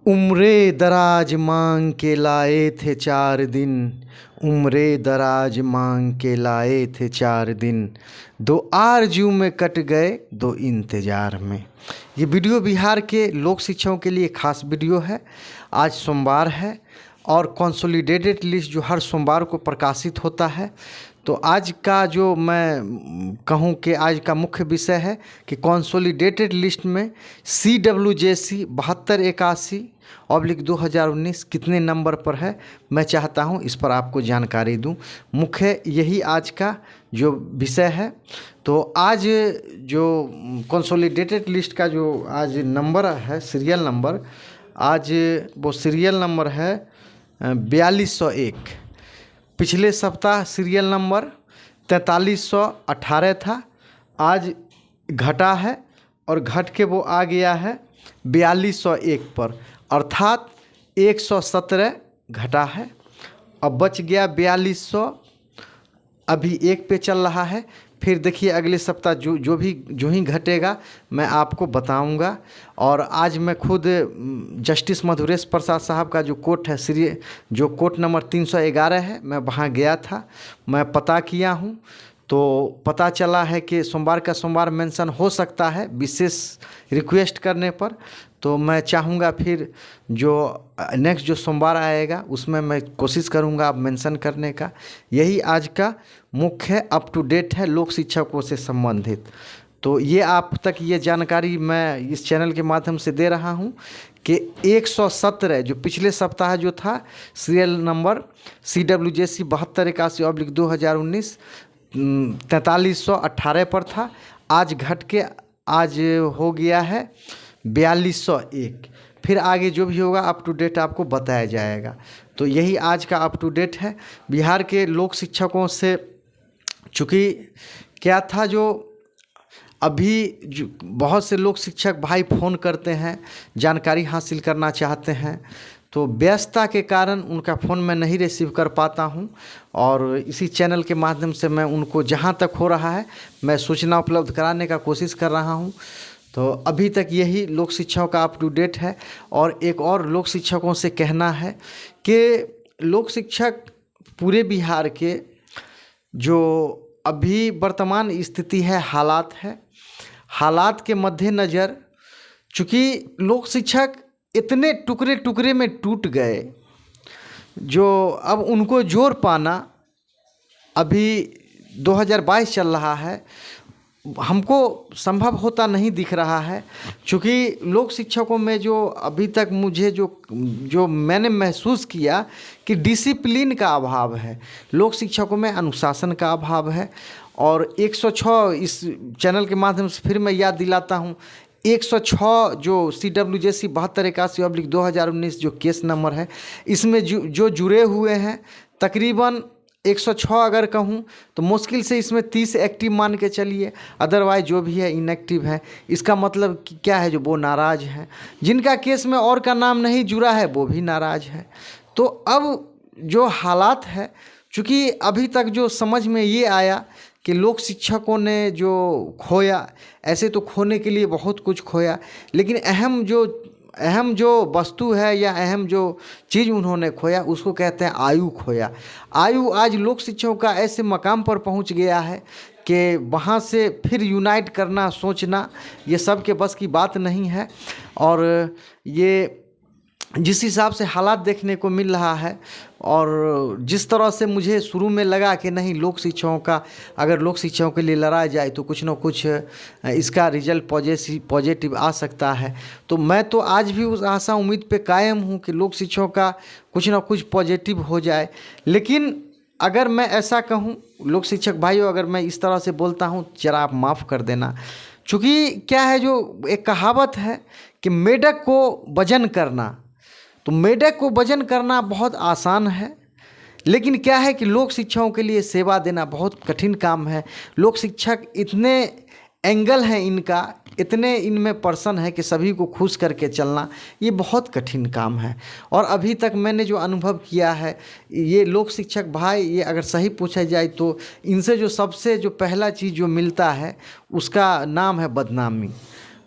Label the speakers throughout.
Speaker 1: उम्रे दराज मांग के लाए थे 4 दिन। उम्रे दराज मांग के लाए थे 4 दिन। 2 आरज़ू में कट गए 2 इंतज़ार में। ये वीडियो बिहार के लोक शिक्षकों के लिए खास वीडियो है। आज सोमवार है और कंसोलिडेटेड लिस्ट जो हर सोमवार को प्रकाशित होता है। तो आज का जो मैं कहूँ कि आज का मुख्य विषय है कि कंसोलिडेटेड लिस्ट में CWJC 7281/2019 कितने नंबर पर है, मैं चाहता हूँ इस पर आपको जानकारी दूँ। मुख्य यही आज का जो विषय है। तो आज जो कंसोलिडेटेड लिस्ट का जो आज नंबर है, सीरियल नंबर, आज वो सीरियल नंबर है 4201। पिछले सप्ताह सीरियल नंबर 4318 था, आज घटा है और घट के वो आ गया है 4201 पर, अर्थात 117 घटा है। अब बच गया 4200, अभी 1 पे चल रहा है। फिर देखिए अगले सप्ताह जो ही घटेगा मैं आपको बताऊंगा। और आज मैं खुद जस्टिस मधुरेश प्रसाद साहब का जो कोर्ट है, जो कोर्ट नंबर 311 है, मैं वहाँ गया था, मैं पता किया हूँ। तो पता चला है कि सोमवार का सोमवार मेंशन हो सकता है विशेष रिक्वेस्ट करने पर। तो मैं चाहूँगा फिर जो नेक्स्ट जो सोमवार आएगा उसमें मैं कोशिश करूँगा अब मेंशन करने का। यही आज का मुख्य अप टू डेट है लोक शिक्षकों से संबंधित। तो ये आप तक ये जानकारी मैं इस चैनल के माध्यम से दे रहा हूँ कि 117 जो पिछले सप्ताह जो था सीरियल नंबर CWJC 7281/2019 4318 पर था, आज घट के आज हो गया है 4201। फिर आगे जो भी होगा अप टू डेट आपको बताया जाएगा। तो यही आज का अप टू डेट है बिहार के लोक शिक्षकों से। चूँकि क्या था, जो अभी जो बहुत से लोक शिक्षक भाई फ़ोन करते हैं, जानकारी हासिल करना चाहते हैं, तो व्यस्तता के कारण उनका फ़ोन मैं नहीं रिसीव कर पाता हूं। और इसी चैनल के माध्यम से मैं उनको जहां तक हो रहा है मैं सूचना उपलब्ध कराने का कोशिश कर रहा हूं। तो अभी तक यही लोक शिक्षकों का अप टू डेट है। और एक और लोक शिक्षकों से कहना है कि लोक शिक्षक पूरे बिहार के जो अभी वर्तमान स्थिति है, हालात के मद्देनज़र, चूँकि लोक शिक्षक इतने टुकड़े टुकड़े में टूट गए, जो अब उनको जोड़ पाना, अभी 2022 चल रहा है, हमको संभव होता नहीं दिख रहा है। चूँकि लोक शिक्षकों में जो अभी तक मुझे जो मैंने महसूस किया कि डिसिप्लिन का अभाव है, लोक शिक्षकों में अनुशासन का अभाव है। और 106 इस चैनल के माध्यम से फिर मैं याद दिलाता हूँ, 106 जो CWJC 7281/2019 जो केस नंबर है, इसमें जो जुड़े हुए हैं तकरीबन 106 अगर कहूँ तो मुश्किल से इसमें 30 एक्टिव मान के चलिए, अदरवाइज जो भी है इनएक्टिव है। इसका मतलब क्या है, जो वो नाराज़ हैं, जिनका केस में और का नाम नहीं जुड़ा है वो भी नाराज़ है। तो अब जो हालात है, चूँकि अभी तक जो समझ में ये आया कि लोक शिक्षकों ने जो खोया, ऐसे तो खोने के लिए बहुत कुछ खोया, लेकिन अहम जो वस्तु है या अहम जो चीज़ उन्होंने खोया उसको कहते हैं आयु खोया। आयु आज लोक शिक्षकों का ऐसे मकाम पर पहुंच गया है कि वहाँ से फिर यूनाइट करना, सोचना, ये सब के बस की बात नहीं है। और ये जिस हिसाब से हालात देखने को मिल रहा है, और जिस तरह से मुझे शुरू में लगा कि नहीं, लोक शिक्षकों का अगर लोक शिक्षकों के लिए लड़ा जाए तो कुछ न कुछ इसका रिजल्ट पॉजिटिव आ सकता है। तो मैं तो आज भी उस आशा उम्मीद पे कायम हूँ कि लोक शिक्षकों का कुछ न कुछ पॉजिटिव हो जाए। लेकिन अगर मैं ऐसा कहूँ, लोक शिक्षक भाइयों, अगर मैं इस तरह से बोलता हूँ जरा आप माफ़ कर देना। चूँकि क्या है, जो एक कहावत है कि मेढक को वजन करना, तो मेढक को वजन करना बहुत आसान है, लेकिन क्या है कि लोक शिक्षकों के लिए सेवा देना बहुत कठिन काम है। लोक शिक्षक इतने एंगल हैं इनका, इतने इनमें पर्सन है कि सभी को खुश करके चलना ये बहुत कठिन काम है। और अभी तक मैंने जो अनुभव किया है, ये लोक शिक्षक भाई, ये अगर सही पूछा जाए तो इनसे जो सबसे जो पहला चीज़ जो मिलता है उसका नाम है बदनामी।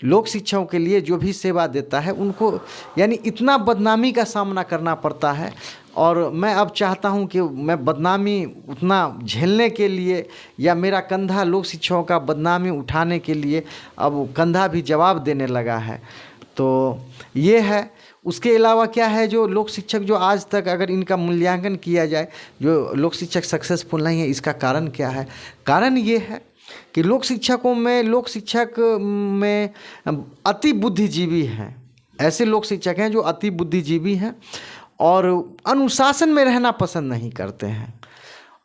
Speaker 1: लोक शिक्षकों के लिए जो भी सेवा देता है उनको यानी इतना बदनामी का सामना करना पड़ता है। और मैं अब चाहता हूं कि मैं बदनामी उतना झेलने के लिए या मेरा कंधा लोक शिक्षकों का बदनामी उठाने के लिए अब कंधा भी जवाब देने लगा है। तो ये है। उसके अलावा क्या है, जो लोक शिक्षक जो आज तक अगर इनका मूल्यांकन किया जाए, जो लोक शिक्षक सक्सेसफुल नहीं है, इसका कारण क्या है? कारण ये है कि लोक शिक्षक में अति बुद्धिजीवी हैं। ऐसे लोक शिक्षक हैं जो अति बुद्धिजीवी हैं और अनुशासन में रहना पसंद नहीं करते हैं।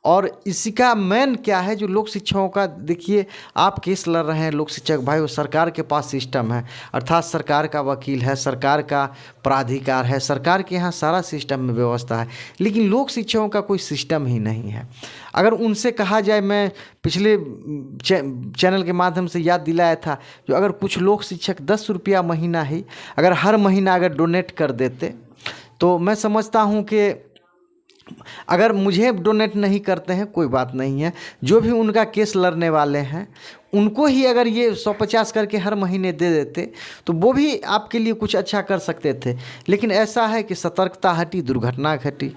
Speaker 1: और इसका मेन क्या है, जो लोक शिक्षकों का देखिए, आप केस लड़ रहे हैं लोक शिक्षक भाई, सरकार के पास सिस्टम है, अर्थात सरकार का वकील है, सरकार का प्राधिकार है, सरकार के यहाँ सारा सिस्टम में व्यवस्था है, लेकिन लोक शिक्षकों का कोई सिस्टम ही नहीं है। अगर उनसे कहा जाए, मैं पिछले चैनल के माध्यम से याद दिलाया था, जो अगर कुछ लोक शिक्षक 10 रुपया महीना ही अगर हर महीना अगर डोनेट कर देते, तो मैं समझता हूँ कि अगर मुझे डोनेट नहीं करते हैं कोई बात नहीं है, जो भी उनका केस लड़ने वाले हैं उनको ही अगर ये 150 करके हर महीने दे देते तो वो भी आपके लिए कुछ अच्छा कर सकते थे। लेकिन ऐसा है कि सतर्कता हटी, दुर्घटना घटी।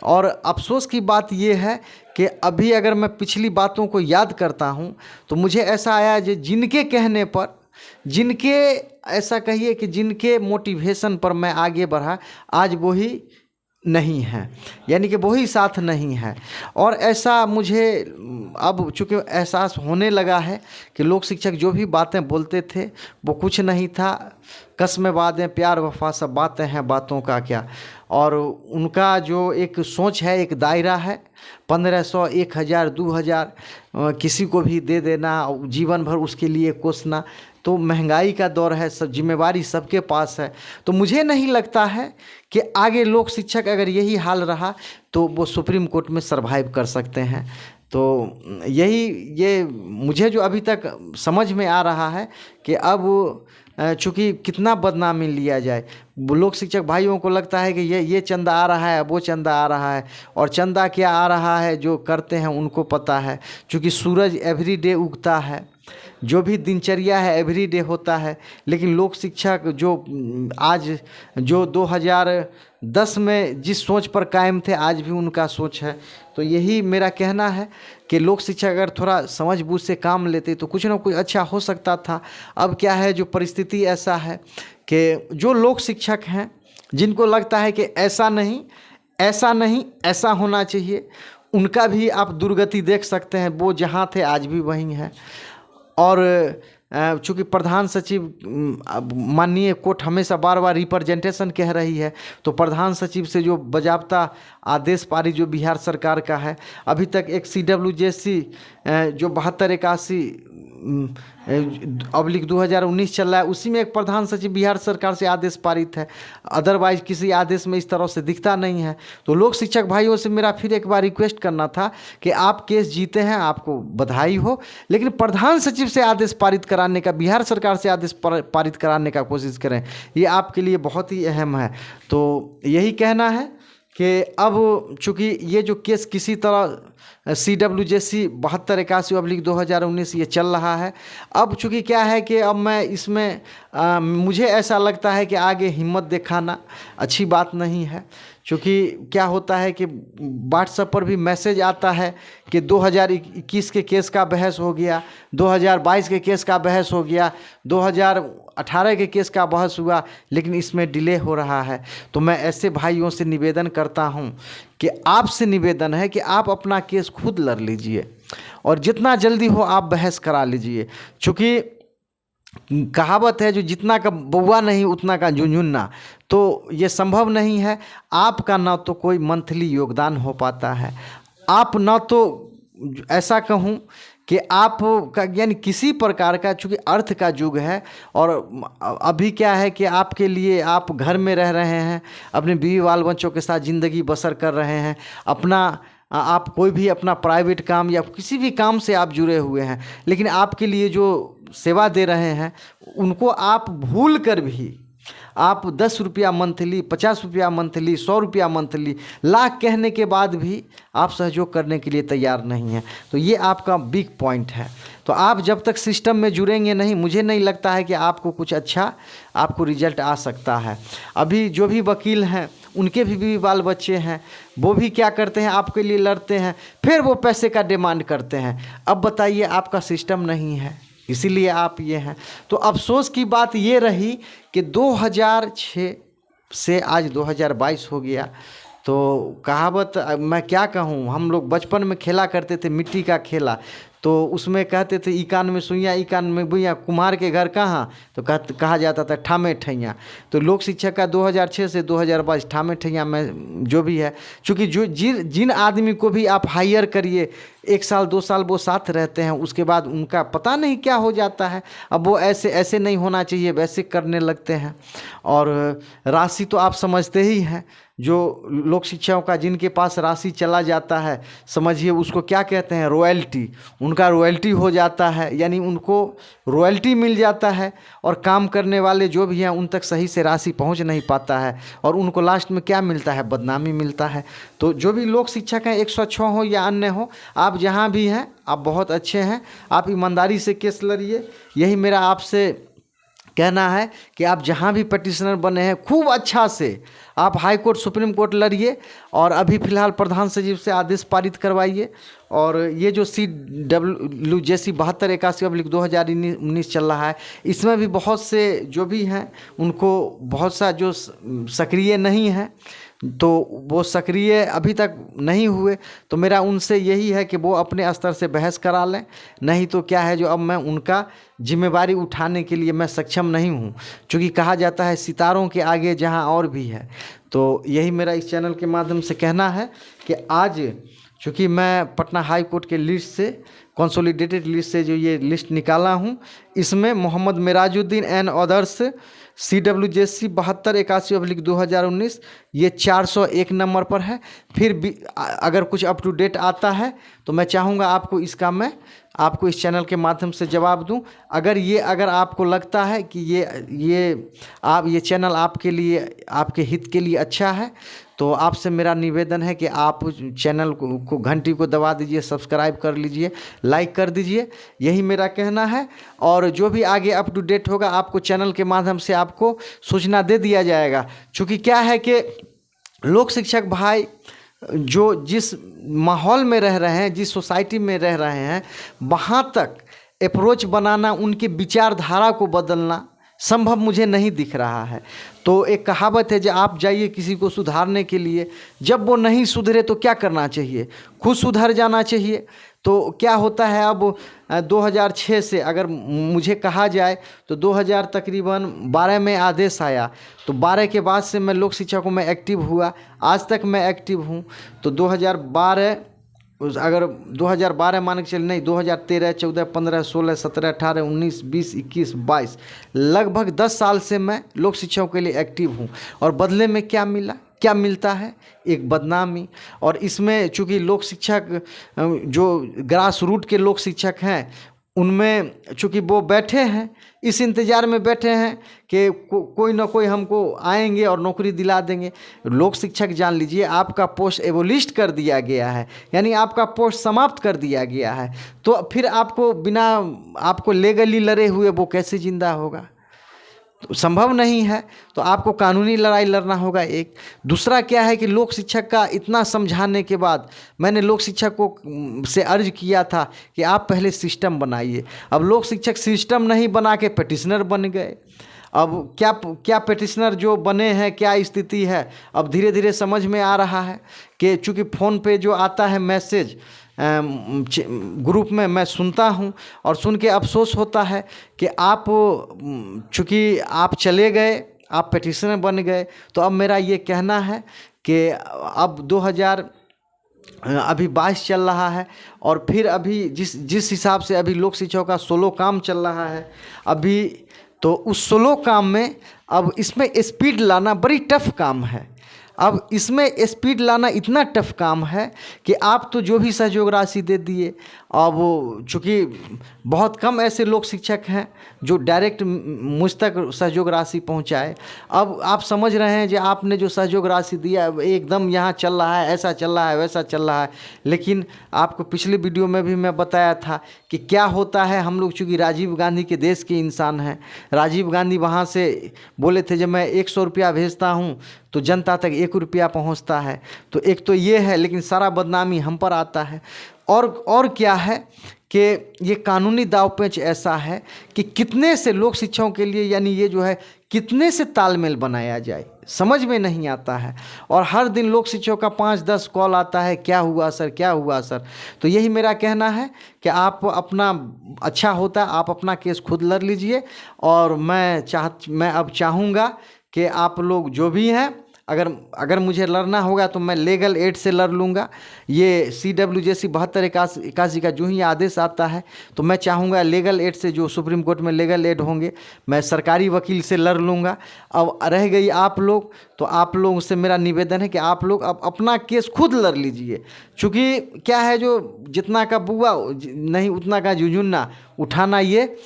Speaker 1: और अफसोस की बात ये है कि अभी अगर मैं पिछली बातों को याद करता हूँ तो मुझे ऐसा आया जो जिनके कहने पर, जिनके ऐसा कहिए कि जिनके मोटिवेशन पर मैं आगे बढ़ा, आज वही नहीं है, यानी कि वही साथ नहीं है। और ऐसा मुझे अब चूँकि एहसास होने लगा है कि लोक शिक्षक जो भी बातें बोलते थे वो कुछ नहीं था, कसमें वादें प्यार वफा सब बातें हैं, बातों का क्या। और उनका जो एक सोच है, एक दायरा है, 1500, 1000, 2000 किसी को भी दे देना, जीवन भर उसके लिए कोसना। तो महंगाई का दौर है, सब जिम्मेवारी सबके पास है। तो मुझे नहीं लगता है कि आगे लोक शिक्षक अगर यही हाल रहा तो वो सुप्रीम कोर्ट में सरवाइव कर सकते हैं। तो ये मुझे जो अभी तक समझ में आ रहा है कि अब चूँकि कितना बदनामी लिया जाए, लोक शिक्षक भाइयों को लगता है कि ये चंदा आ रहा है, वो चंदा आ रहा है, और चंदा क्या आ रहा है जो करते हैं उनको पता है। चूँकि सूरज एवरीडे उगता है, जो भी दिनचर्या है एवरीडे होता है, लेकिन लोक शिक्षक जो आज जो 2010 में जिस सोच पर कायम थे, आज भी उनका सोच है। तो यही मेरा कहना है कि लोक शिक्षक अगर थोड़ा समझ बूझ से काम लेते तो कुछ ना कुछ अच्छा हो सकता था। अब क्या है, जो परिस्थिति ऐसा है कि जो लोक शिक्षक हैं जिनको लगता है कि ऐसा नहीं ऐसा होना चाहिए, उनका भी आप दुर्गति देख सकते हैं। वो जहाँ थे आज भी वहीं हैं। और चूँकि प्रधान सचिव माननीय कोर्ट हमेशा बार बार रिप्रेजेंटेशन कह रही है, तो प्रधान सचिव से जो बाज़ाब्ता आदेश पारित जो बिहार सरकार का है, अभी तक एक CWJC जो 7281/2019 चल रहा है, उसी में एक प्रधान सचिव बिहार सरकार से आदेश पारित है। अदरवाइज किसी आदेश में इस तरह से दिखता नहीं है। तो लोक शिक्षक भाइयों से मेरा फिर एक बार रिक्वेस्ट करना था कि आप केस जीते हैं, आपको बधाई हो, लेकिन प्रधान सचिव से आदेश पारित कराने का, बिहार सरकार से आदेश पारित कराने का कोशिश करें, ये आपके लिए बहुत ही अहम है। तो यही कहना है कि अब चूँकि ये जो केस किसी तरह CWJC 7281/2019 ये चल रहा है, अब चूँकि क्या है कि अब मैं इसमें मुझे ऐसा लगता है कि आगे हिम्मत दिखाना अच्छी बात नहीं है। चूँकि क्या होता है कि व्हाट्सएप पर भी मैसेज आता है कि 2021 के केस का बहस हो गया, 2022 के केस का बहस हो गया, 2018 के केस का बहस हुआ, लेकिन इसमें डिले हो रहा है। तो मैं ऐसे भाइयों से निवेदन करता हूं कि आपसे निवेदन है कि आप अपना केस खुद लड़ लीजिए और जितना जल्दी हो आप बहस करा लीजिए। चूँकि कहावत है, जो जितना का बउआ नहीं उतना का झुनझुना, तो ये संभव नहीं है। आपका ना तो कोई मंथली योगदान हो पाता है, आप ना तो ऐसा कहूँ कि आप का यानी किसी प्रकार का, चूँकि अर्थ का युग है और अभी क्या है कि आपके लिए आप घर में रह रहे हैं, अपने बीवी बाल बच्चों के साथ ज़िंदगी बसर कर रहे हैं, आप कोई भी अपना प्राइवेट काम या किसी भी काम से आप जुड़े हुए हैं, लेकिन आपके लिए जो सेवा दे रहे हैं उनको आप भूल कर भी आप 10 रुपया मंथली, 50 रुपया मंथली, 100 रुपया मंथली, लाख कहने के बाद भी आप सहयोग करने के लिए तैयार नहीं हैं। तो ये आपका बिग पॉइंट है। तो आप जब तक सिस्टम में जुड़ेंगे नहीं, मुझे नहीं लगता है कि आपको कुछ अच्छा आपको रिजल्ट आ सकता है। अभी जो भी वकील हैं उनके भी बाल बच्चे हैं, वो भी क्या करते हैं, आपके लिए लड़ते हैं, फिर वो पैसे का डिमांड करते हैं। अब बताइए, आपका सिस्टम नहीं है, इसीलिए आप ये हैं। तो अफसोस की बात ये रही कि 2006 से आज 2022 हो गया। तो कहावत मैं क्या कहूँ, हम लोग बचपन में खेला करते थे मिट्टी का खेला, तो उसमें कहते थे इकान में सुइयाँ इकान में बुइयाँ, कुम्हार के घर कहाँ, तो कहा जाता था ठामे ठैया। तो लोक शिक्षक का 2006 से 2022 ठामे ठैया में जो भी है, चूँकि जो जिन आदमी को भी आप हायर करिए, 1 साल 2 साल वो साथ रहते हैं, उसके बाद उनका पता नहीं क्या हो जाता है। अब वो ऐसे नहीं होना चाहिए, वैसे करने लगते हैं। और राशि तो आप समझते ही हैं, जो लोक शिक्षकों का जिनके पास राशि चला जाता है, समझिए उसको क्या कहते हैं, रॉयल्टी। उनका रॉयल्टी हो जाता है, यानी उनको रॉयल्टी मिल जाता है, और काम करने वाले जो भी हैं उन तक सही से राशि पहुंच नहीं पाता है, और उनको लास्ट में क्या मिलता है, बदनामी मिलता है। तो जो भी लोक शिक्षक हैं, 106 हो या अन्य हो, आप जहां भी हैं आप बहुत अच्छे हैं, आप ईमानदारी से केस लड़िए। यही मेरा आपसे कहना है कि आप जहां भी पटिशनर बने हैं, खूब अच्छा से आप हाई कोर्ट सुप्रीम कोर्ट लड़िए, और अभी फ़िलहाल प्रधान सचिव से आदेश पारित करवाइए। और ये जो CWJC 7281/2019 चल रहा है, इसमें भी बहुत से जो भी हैं उनको बहुत सा जो सक्रिय नहीं है, तो वो सक्रिय अभी तक नहीं हुए, तो मेरा उनसे यही है कि वो अपने स्तर से बहस करा लें। नहीं तो क्या है, जो अब मैं उनका जिम्मेवारी उठाने के लिए मैं सक्षम नहीं हूँ, क्योंकि कहा जाता है सितारों के आगे जहाँ और भी है। तो यही मेरा इस चैनल के माध्यम से कहना है कि आज चूँकि मैं पटना हाई कोर्ट के लिस्ट से, कंसोलिडेटेड लिस्ट से जो ये लिस्ट निकाला हूँ, इसमें Mohammad Mirajuddin and others CWJC 7281/2019 ये 401 नंबर पर है। फिर भी अगर कुछ अप टू डेट आता है तो मैं चाहूँगा आपको इसका मैं आपको इस चैनल के माध्यम से जवाब दूं। अगर आपको लगता है कि ये चैनल आपके लिए, आपके हित के लिए अच्छा है, तो आपसे मेरा निवेदन है कि आप चैनल को घंटी को दबा दीजिए, सब्सक्राइब कर लीजिए, लाइक कर दीजिए। यही मेरा कहना है। और जो भी आगे अप टू डेट होगा आपको चैनल के माध्यम से आपको सूचना दे दिया जाएगा। चूँकि क्या है कि लोक शिक्षक भाई जो जिस माहौल में रह रहे हैं, जिस सोसाइटी में रह रहे हैं, वहाँ तक अप्रोच बनाना, उनकी विचारधारा को बदलना संभव मुझे नहीं दिख रहा है। तो एक कहावत है, जब आप जाइए किसी को सुधारने के लिए, जब वो नहीं सुधरे तो क्या करना चाहिए, खुद सुधर जाना चाहिए। तो क्या होता है, अब 2006 से अगर मुझे कहा जाए तो 2000 तकरीबन 12 में आदेश आया, तो 12 के बाद से मैं लोक शिक्षकों में एक्टिव हुआ, आज तक मैं एक्टिव हूँ। तो 2012 अगर 2012 मान के चलिए, नहीं 2013, 14, 15, 16, 17, 18, 19, 20, 21, 22, लगभग 10 साल से मैं लोक शिक्षकों के लिए एक्टिव हूँ। और बदले में क्या मिला, क्या मिलता है, एक बदनामी। और इसमें चूँकि लोक शिक्षक जो ग्रास रूट के लोक शिक्षक हैं, उनमें चूँकि वो बैठे हैं, इस इंतज़ार में बैठे हैं कि कोई ना कोई हमको आएंगे और नौकरी दिला देंगे। लोक शिक्षक जान लीजिए, आपका पोस्ट एबोलिस्ट कर दिया गया है, यानी आपका पोस्ट समाप्त कर दिया गया है। तो फिर आपको बिना आपको लीगली लड़े हुए वो कैसे जिंदा होगा, तो संभव नहीं है। तो आपको कानूनी लड़ाई लड़ना होगा। एक दूसरा क्या है कि लोक शिक्षक का इतना समझाने के बाद मैंने लोक शिक्षक को से अर्ज किया था कि आप पहले सिस्टम बनाइए। अब लोक शिक्षक सिस्टम नहीं बना के पिटिशनर बन गए। अब क्या पिटिशनर जो बने हैं, क्या स्थिति है, अब धीरे धीरे समझ में आ रहा है कि चूँकि फ़ोन पे जो आता है मैसेज ग्रुप में मैं सुनता हूं, और सुन के अफसोस होता है कि आप चूँकि आप चले गए, आप पिटिशनर बन गए। तो अब मेरा ये कहना है कि अब 2022 चल रहा है, और फिर अभी जिस हिसाब से अभी लोक शिक्षकों का सोलो काम चल रहा है अभी, तो उस सोलो काम में अब इसमें स्पीड लाना बड़ी टफ काम है। अब इसमें स्पीड लाना इतना टफ काम है कि आप तो जो भी सहयोग राशि दे दिए, अब चूँकि बहुत कम ऐसे लोक शिक्षक हैं जो डायरेक्ट मुझ तक सहयोग राशि पहुंचाए। अब आप समझ रहे हैं जो आपने जो सहयोग राशि दिया एकदम यहाँ चल रहा है, ऐसा चल रहा है, वैसा चल रहा है। लेकिन आपको पिछले वीडियो में भी मैं बताया था कि क्या होता है। हम लोग चूँकि राजीव गांधी के देश के इंसान हैं, राजीव गांधी वहाँ से बोले थे जब मैं 100 रुपया भेजता हूँ तो जनता तक 1 रुपया पहुँचता है। तो एक तो ये है, लेकिन सारा बदनामी हम पर आता है। और क्या है कि ये कानूनी दावपेच ऐसा है कि कितने से लोक शिक्षाओं के लिए, यानी ये जो है कितने से तालमेल बनाया जाए, समझ में नहीं आता है। और हर दिन लोक शिक्षकों का 5-10 कॉल आता है, क्या हुआ सर, क्या हुआ सर। तो यही मेरा कहना है कि आप अपना, अच्छा होता है आप अपना केस खुद लड़ लीजिए। और मैं अब चाहूँगा कि आप लोग जो भी हैं, अगर मुझे लड़ना होगा तो मैं लीगल एड से लड़ लूँगा। ये CWJC 7281 का जो ही आदेश आता है तो मैं चाहूँगा लीगल एड से, जो सुप्रीम कोर्ट में लीगल एड होंगे, मैं सरकारी वकील से लड़ लूँगा। अब रह गई आप लोग, तो आप लोगों से मेरा निवेदन है कि आप लोग अब अपना केस खुद लड़ लीजिए। चूँकि क्या है, जो जितना का बुआ नहीं उतना का जुजुन्ना उठाना, ये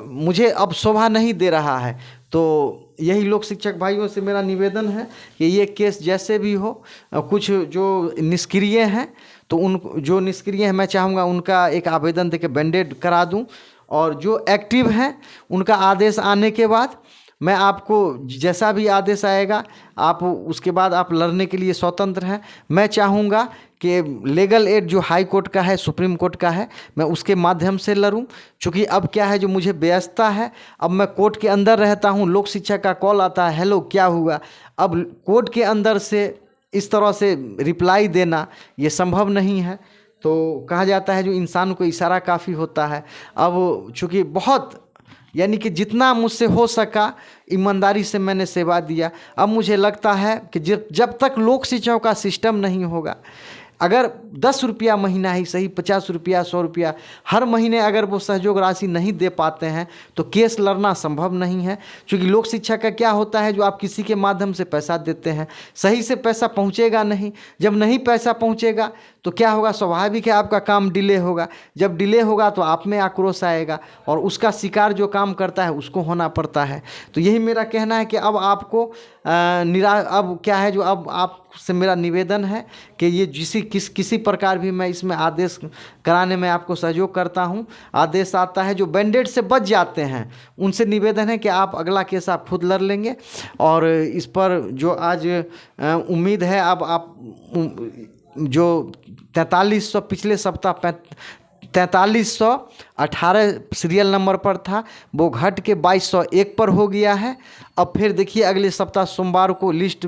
Speaker 1: मुझे अब शोभा नहीं दे रहा है। तो यही लोक शिक्षक भाइयों से मेरा निवेदन है कि ये केस जैसे भी हो, कुछ जो निष्क्रिय हैं तो उन जो निष्क्रिय हैं मैं चाहूँगा उनका एक आवेदन देके बैंडेड करा दूं, और जो एक्टिव हैं उनका आदेश आने के बाद मैं आपको जैसा भी आदेश आएगा आप उसके बाद आप लड़ने के लिए स्वतंत्र हैं। मैं चाहूँगा कि लीगल एड जो हाई कोर्ट का है, सुप्रीम कोर्ट का है, मैं उसके माध्यम से लड़ूं। चूँकि अब क्या है, जो मुझे व्यस्तता है, अब मैं कोर्ट के अंदर रहता हूं, लोक शिक्षक का कॉल आता है, हेलो क्या हुआ। अब कोर्ट के अंदर से इस तरह से रिप्लाई देना ये संभव नहीं है। तो कहा जाता है जो इंसान को इशारा काफ़ी होता है। अब चूँकि बहुत, यानी कि जितना मुझसे हो सका ईमानदारी से मैंने सेवा दिया। अब मुझे लगता है कि जब तक लोक शिक्षाओं का सिस्टम नहीं होगा, अगर 10 रुपया महीना ही सही, 50 रुपया, 100 रुपया हर महीने अगर वो सहयोग राशि नहीं दे पाते हैं तो केस लड़ना संभव नहीं है। क्योंकि लोक शिक्षा का क्या होता है, जो आप किसी के माध्यम से पैसा देते हैं, सही से पैसा पहुंचेगा नहीं। जब नहीं पैसा पहुंचेगा तो क्या होगा, स्वाभाविक है आपका काम डिले होगा। जब डिले होगा तो आप में आक्रोश आएगा और उसका शिकार जो काम करता है उसको होना पड़ता है। तो यही मेरा कहना है कि अब आपको अब क्या है, जो अब आपसे मेरा निवेदन है कि ये किसी प्रकार भी मैं इसमें आदेश कराने में आपको सहयोग करता हूँ। आदेश आता है, जो बैंडेड से बच जाते हैं उनसे निवेदन है कि आप अगला केस आप खुद लड़ लेंगे। और इस पर जो आज उम्मीद है, अब आप जो 4300 पिछले सप्ताह 4318 सीरियल नंबर पर था, वो घट के 2201 पर हो गया है। अब फिर देखिए अगले सप्ताह सोमवार को लिस्ट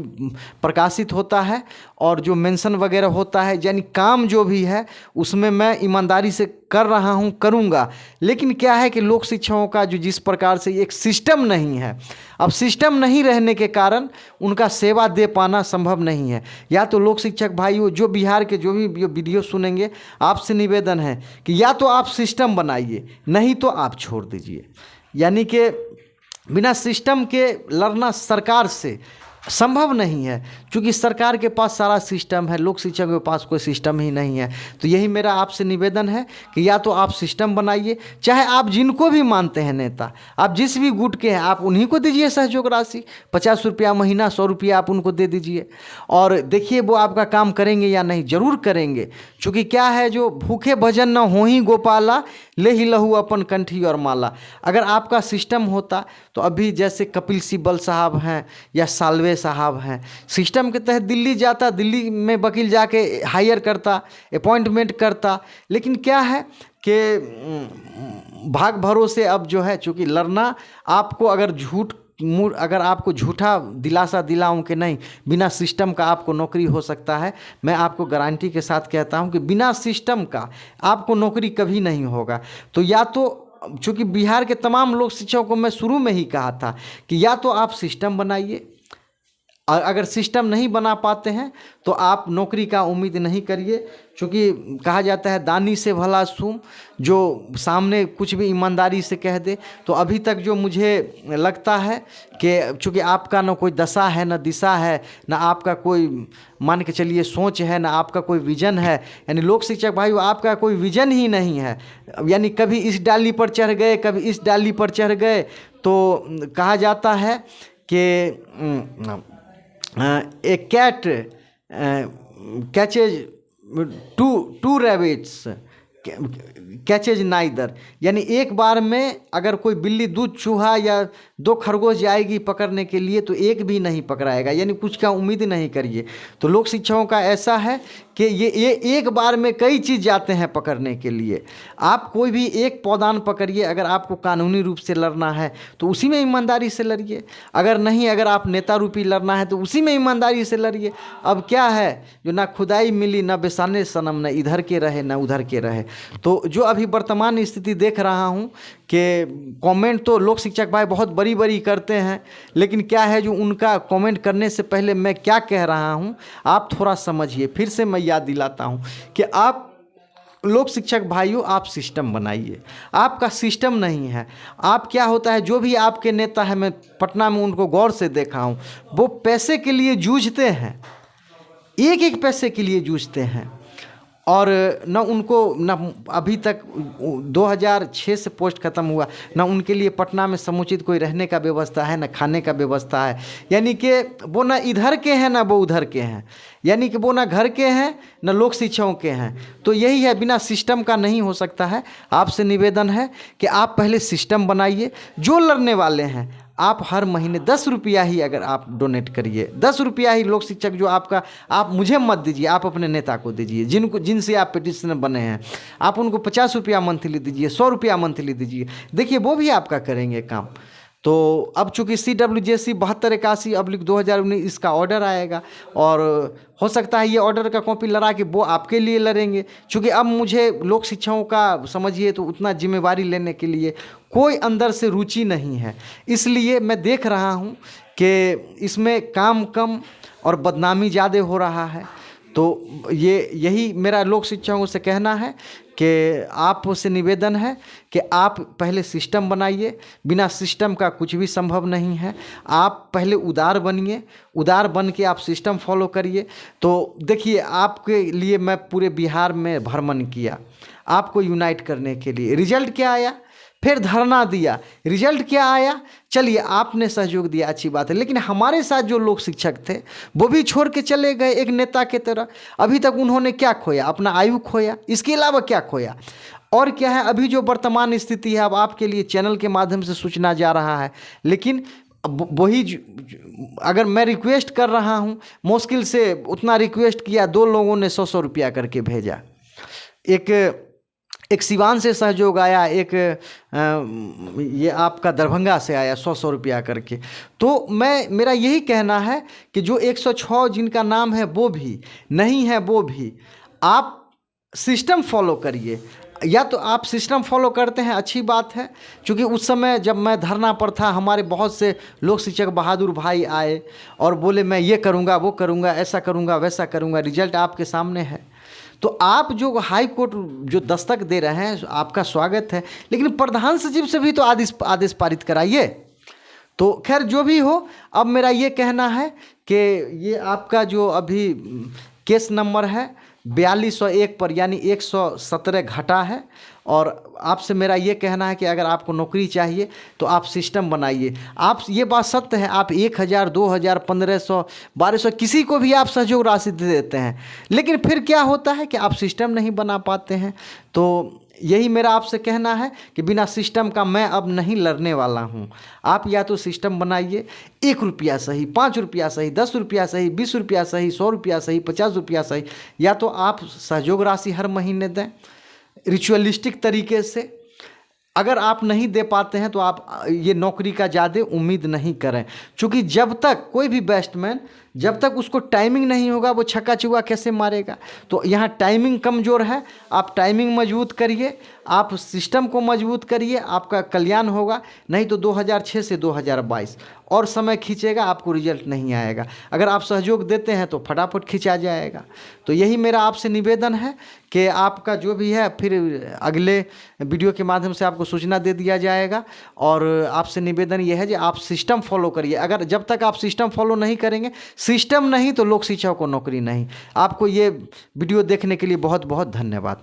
Speaker 1: प्रकाशित होता है और जो मेंशन वगैरह होता है, यानी काम जो भी है उसमें मैं ईमानदारी से कर रहा हूँ, करूँगा। लेकिन क्या है कि लोक शिक्षाओं का जो जिस प्रकार से एक सिस्टम नहीं है, अब सिस्टम नहीं रहने के कारण उनका सेवा दे पाना संभव नहीं है। या तो लोक शिक्षक भाइयों, जो बिहार के जो भी वीडियो सुनेंगे, आपसे निवेदन है कि या तो आप सिस्टम बनाइए, नहीं तो आप छोड़ दीजिए। यानी कि बिना सिस्टम के लड़ना सरकार से संभव नहीं है, क्योंकि सरकार के पास सारा सिस्टम है, लोक शिक्षक के पास कोई सिस्टम ही नहीं है। तो यही मेरा आपसे निवेदन है कि या तो आप सिस्टम बनाइए, चाहे आप जिनको भी मानते हैं नेता, आप जिस भी गुट के हैं, आप उन्हीं को दीजिए सहयोग राशि, 50 रुपया महीना, 100 रुपया आप उनको दे दीजिए और देखिए वो आपका काम करेंगे या नहीं। जरूर करेंगे, क्योंकि क्या है, जो भूखे भजन न हो ही गोपाला, ले ही लहू अपन कंठी और माला। अगर आपका सिस्टम होता तो अभी जैसे कपिल सिब्बल साहब हैं या साल्वे साहब हैं, सिस्टम के तहत दिल्ली जाता, दिल्ली में वकील जाके हायर करता, अपॉइंटमेंट करता। लेकिन क्या है कि भाग भरोसे अब जो है, चूँकि लड़ना आपको अगर आपको झूठा दिलासा दिलाऊं कि नहीं बिना सिस्टम का आपको नौकरी हो सकता है, मैं आपको गारंटी के साथ कहता हूं कि बिना सिस्टम का आपको नौकरी कभी नहीं होगा। तो या तो, चूँकि बिहार के तमाम लोक शिक्षकों को मैं शुरू में ही कहा था कि या तो आप सिस्टम बनाइए, और अगर सिस्टम नहीं बना पाते हैं तो आप नौकरी का उम्मीद नहीं करिए, क्योंकि कहा जाता है दानी से भला सूम, जो सामने कुछ भी ईमानदारी से कह दे। तो अभी तक जो मुझे लगता है कि चूँकि आपका ना कोई दशा है, ना दिशा है, ना आपका कोई मान के चलिए सोच है, ना आपका कोई विजन है, यानी लोक शिक्षक भाइयों आपका कोई विजन ही नहीं है, यानी कभी इस डाली पर चढ़ गए, कभी इस डाली पर चढ़ गए। तो कहा जाता है कि a cat catches two rabbits catches neither, यानी एक बार में अगर कोई बिल्ली दूध चूहा या 2 खरगोश जाएगी पकड़ने के लिए तो एक भी नहीं पकड़ाएगा, यानी कुछ का उम्मीद नहीं करिए। तो लोक शिक्षकों का ऐसा है कि ये एक बार में कई चीज़ जाते हैं पकड़ने के लिए। आप कोई भी एक पौधान पकड़िए, अगर आपको कानूनी रूप से लड़ना है तो उसी में ईमानदारी से लड़िए, अगर नहीं, अगर आप नेता रूपी लड़ना है तो उसी में ईमानदारी से लड़िए। अब क्या है जो ना खुदाई मिली, ना बेसाने सनम, ना इधर के रहे ना उधर के रहे। तो जो अभी वर्तमान स्थिति देख रहा हूँ कि कमेंट तो लोक शिक्षक भाई बहुत बड़ी बड़ी करते हैं, लेकिन क्या है जो उनका कमेंट करने से पहले मैं क्या कह रहा हूँ आप थोड़ा समझिए। फिर से मैं याद दिलाता हूँ कि आप लोक शिक्षक भाइयों आप सिस्टम बनाइए, आपका सिस्टम नहीं है। आप क्या होता है, जो भी आपके नेता है, मैं पटना में उनको गौर से देखा हूँ, वो पैसे के लिए जूझते हैं, एक एक पैसे के लिए जूझते हैं। और न उनको न अभी तक 2006 से पोस्ट ख़त्म हुआ, न उनके लिए पटना में समुचित कोई रहने का व्यवस्था है, न खाने का व्यवस्था है, यानी कि वो न इधर के हैं न वो उधर के हैं, यानी कि वो न घर के हैं न लोक शिक्षकों के हैं। तो यही है, बिना सिस्टम का नहीं हो सकता है। आपसे निवेदन है कि आप पहले सिस्टम बनाइए। जो लड़ने वाले हैं आप हर महीने 10 रुपया ही अगर आप डोनेट करिए, 10 रुपया ही लोक शिक्षक जो आपका, आप मुझे मत दीजिए, आप अपने नेता को दीजिए, जिनसे आप पिटिशनर बने हैं, आप उनको 50 रुपया मंथली दीजिए, 100 रुपया मंथली दीजिए, देखिए वो भी आपका करेंगे काम। तो अब चूँकि CWJC 7281/2019 इसका ऑर्डर आएगा, और हो सकता है ये ऑर्डर का कॉपी लड़ा के वो आपके लिए लड़ेंगे, क्योंकि अब मुझे लोक शिक्षकों का समझिए तो उतना जिम्मेवारी लेने के लिए कोई अंदर से रुचि नहीं है। इसलिए मैं देख रहा हूँ कि इसमें काम कम और बदनामी ज़्यादा हो रहा है। तो यही मेरा लोक शिक्षकों से कहना है कि आपसे निवेदन है कि आप पहले सिस्टम बनाइए। बिना सिस्टम का कुछ भी संभव नहीं है। आप पहले उदार बनिए, उदार बन के आप सिस्टम फॉलो करिए। तो देखिए, आपके लिए मैं पूरे बिहार में भ्रमण किया, आपको यूनाइट करने के लिए। रिजल्ट क्या आया? फिर धरना दिया, रिजल्ट क्या आया? चलिए, आपने सहयोग दिया, अच्छी बात है, लेकिन हमारे साथ जो लोक शिक्षक थे वो भी छोड़ के चले गए एक नेता की तरह। अभी तक उन्होंने क्या खोया? अपना आयु खोया, इसके अलावा क्या खोया? और क्या है, अभी जो वर्तमान स्थिति है, अब आपके लिए चैनल के माध्यम से सूचना जा रहा है, लेकिन वही अगर मैं रिक्वेस्ट कर रहा हूँ, मुश्किल से उतना रिक्वेस्ट किया, 2 लोगों ने 100-100 रुपया करके भेजा। एक सिवान से सहयोग आया, एक ये आपका दरभंगा से आया 100-100 रुपया करके। तो मेरा यही कहना है कि जो 106 जिनका नाम है वो भी नहीं है, वो भी आप सिस्टम फॉलो करिए। या तो आप सिस्टम फॉलो करते हैं, अच्छी बात है, क्योंकि उस समय जब मैं धरना पर था, हमारे बहुत से लोक शिक्षक बहादुर भाई आए और बोले मैं ये करूँगा, वो करूँगा, ऐसा करूँगा, वैसा करूँगा। रिजल्ट आपके सामने है। तो आप जो हाई कोर्ट जो दस्तक दे रहे हैं, आपका स्वागत है, लेकिन प्रधान सचिव से भी तो आदेश पारित कराइए। तो खैर, जो भी हो, अब मेरा ये कहना है कि ये आपका जो अभी केस नंबर है 4201 पर, यानी 117 घटा है। और आपसे मेरा ये कहना है कि अगर आपको नौकरी चाहिए तो आप सिस्टम बनाइए। आप, ये बात सत्य है, आप 1000, 2000, 1500, 1200 किसी को भी आप सहयोग राशि दे देते हैं, लेकिन फिर क्या होता है कि आप सिस्टम नहीं बना पाते हैं। तो यही मेरा आपसे कहना है कि बिना सिस्टम का मैं अब नहीं लड़ने वाला हूँ। आप या तो सिस्टम बनाइए, 1 रुपया सही, 5 रुपया सही, 10 रुपया सही, 20 रुपया सही, 100 रुपया सही, 50 रुपया सही, या तो आप सहयोग राशि हर महीने दें रिचुअलिस्टिक तरीके से। अगर आप नहीं दे पाते हैं तो आप ये नौकरी का ज़्यादा उम्मीद नहीं करें, क्योंकि जब तक कोई भी बेस्टमैन जब तक उसको टाइमिंग नहीं होगा वो छक्का चौका कैसे मारेगा। तो यहाँ टाइमिंग कमज़ोर है, आप टाइमिंग मजबूत करिए, आप सिस्टम को मजबूत करिए, आपका कल्याण होगा। नहीं तो 2006 से 2022 और समय खींचेगा, आपको रिजल्ट नहीं आएगा। अगर आप सहयोग देते हैं तो फटाफट खींचा जाएगा। तो यही मेरा आपसे निवेदन है कि आपका जो भी है फिर अगले वीडियो के माध्यम से आपको सूचना दे दिया जाएगा। और आपसे निवेदन ये है कि आप सिस्टम फॉलो करिए। अगर जब तक आप सिस्टम फॉलो नहीं करेंगे, सिस्टम नहीं तो लोक शिक्षक को नौकरी नहीं। आपको ये वीडियो देखने के लिए बहुत बहुत धन्यवाद।